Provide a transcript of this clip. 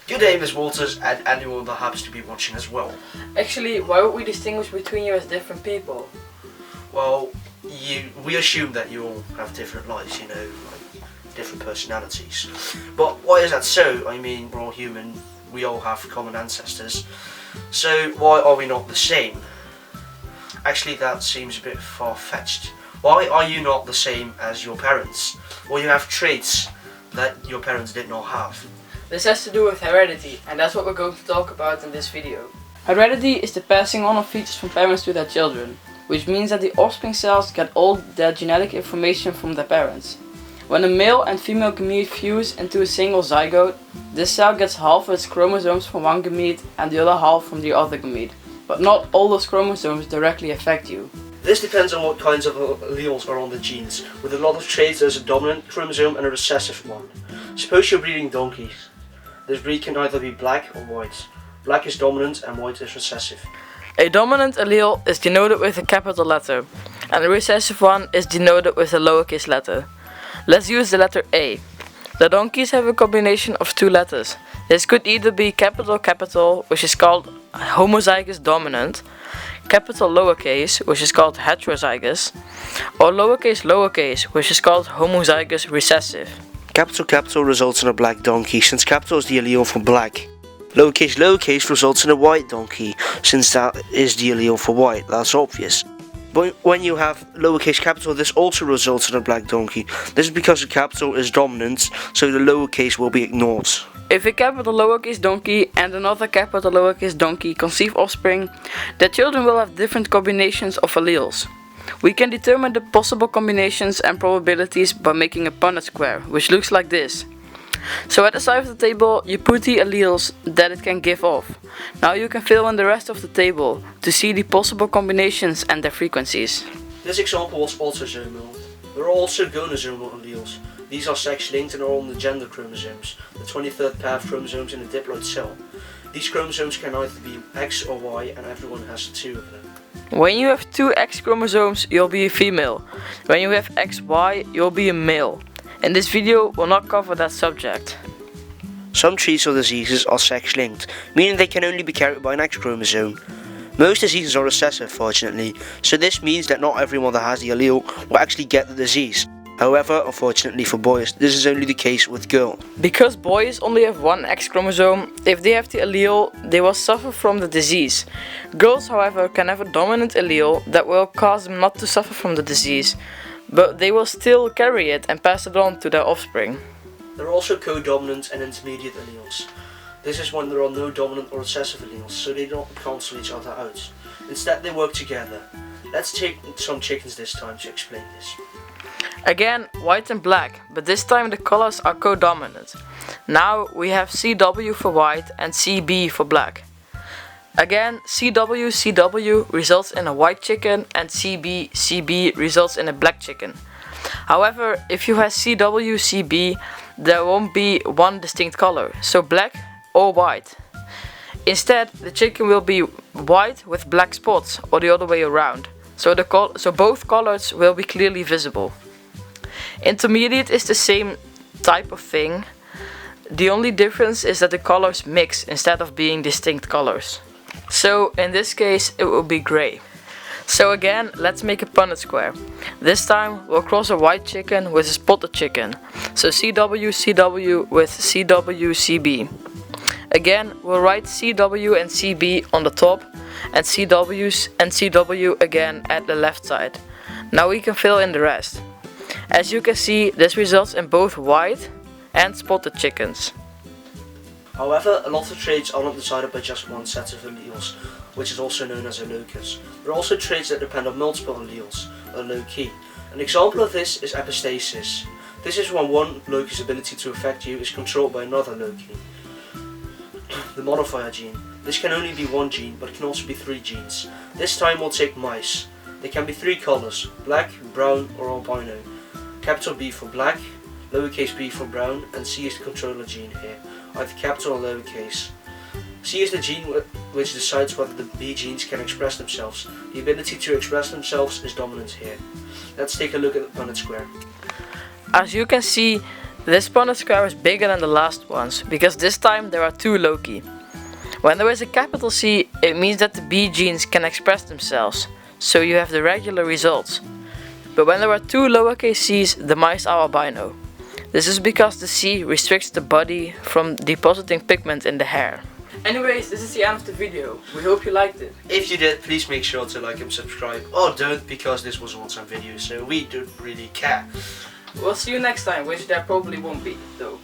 Good day, M.Wolters, and anyone that happens to be watching as well. Actually, why would we distinguish between you as different people? Well, we assume that you all have different lives, like different personalities. But why is that so? I mean, we're all human, we all have common ancestors. So why are we not the same? Actually, that seems a bit far-fetched. Why are you not the same as your parents? Well, you have traits that your parents did not have. This has to do with heredity, and that's what we're going to talk about in this video. Heredity is the passing on of features from parents to their children, which means that the offspring cells get all their genetic information from their parents. When a male and female gamete fuse into a single zygote, this cell gets half of its chromosomes from one gamete and the other half from the other gamete. But not all those chromosomes directly affect you. This depends on what kinds of alleles are on the genes. With a lot of traits, there's a dominant chromosome and a recessive one. Suppose you're breeding donkeys. This breed can either be black or white. Black is dominant and white is recessive. A dominant allele is denoted with a capital letter, and a recessive one is denoted with a lowercase letter. Let's use the letter A. The donkeys have a combination of two letters. This could either be capital, which is called homozygous dominant, capital lowercase, which is called heterozygous, or lowercase, which is called homozygous recessive. Capital results in a black donkey, since capital is the allele for black. Lowercase results in a white donkey, since that is the allele for white. That's obvious. But when you have lowercase capital, this also results in a black donkey. This is because the capital is dominant, so the lowercase will be ignored. If a capital lowercase donkey and another capital lowercase donkey conceive offspring, their children will have different combinations of alleles. We can determine the possible combinations and probabilities by making a Punnett square, which looks like this. So at the side of the table you put the alleles that it can give off. Now you can fill in the rest of the table to see the possible combinations and their frequencies. This example was autosomal. There are also gonosomal alleles. These are sex-linked and are on the gender chromosomes, the 23rd pair of chromosomes in a diploid cell. These chromosomes can either be X or Y, and everyone has two of them. When you have two X chromosomes, you'll be a female. When you have XY, you'll be a male. In this video, we'll not cover that subject. Some traits or diseases are sex-linked, meaning they can only be carried by an X chromosome. Most diseases are recessive, fortunately, so this means that not everyone that has the allele will actually get the disease. However, unfortunately for boys, this is only the case with girls. Because boys only have one X chromosome, if they have the allele, they will suffer from the disease. Girls, however, can have a dominant allele that will cause them not to suffer from the disease, but they will still carry it and pass it on to their offspring. There are also co-dominant and intermediate alleles. This is when there are no dominant or recessive alleles, so they don't cancel each other out. Instead, they work together. Let's take some chickens this time to explain this. Again, white and black, but this time the colors are co-dominant. Now we have CW for white and CB for black. Again, CW results in a white chicken and CB results in a black chicken. However, if you have CB, there won't be one distinct color, so black or white. Instead, the chicken will be white with black spots, or the other way around, so both colors will be clearly visible. Intermediate is the same type of thing. The only difference is that the colors mix instead of being distinct colors. So in this case it will be grey. So again, let's make a Punnett square. This time we'll cross a white chicken with a spotted chicken. So CW with CB. Again, we'll write CW and CB on the top and CW again at the left side. Now we can fill in the rest. As you can see, this results in both white and spotted chickens. However, a lot of traits are not decided by just one set of alleles, which is also known as a locus. There are also traits that depend on multiple alleles, a loci. An example of this is epistasis. This is when one locus' ability to affect you is controlled by another loci. The modifier gene. This can only be one gene, but it can also be three genes. This time we'll take mice. They can be three colors, black, brown or albino. Capital B for black, lowercase b for brown, and C is the controller gene here, either capital or lowercase. C is the gene which decides whether the B genes can express themselves. The ability to express themselves is dominant here. Let's take a look at the Punnett square. As you can see, This Punnett square is bigger than the last ones, because this time there are two loci. When there is a capital C, it means that the B genes can express themselves, so you have the regular results. But when there are two lowercase c's, the mice are albino. This is because the C restricts the body from depositing pigment in the hair. Anyways, this is the end of the video. We hope you liked it. If you did, please make sure to like and subscribe, or don't, because this was a one-time video, so we don't really care. We'll see you next time, which there probably won't be, though.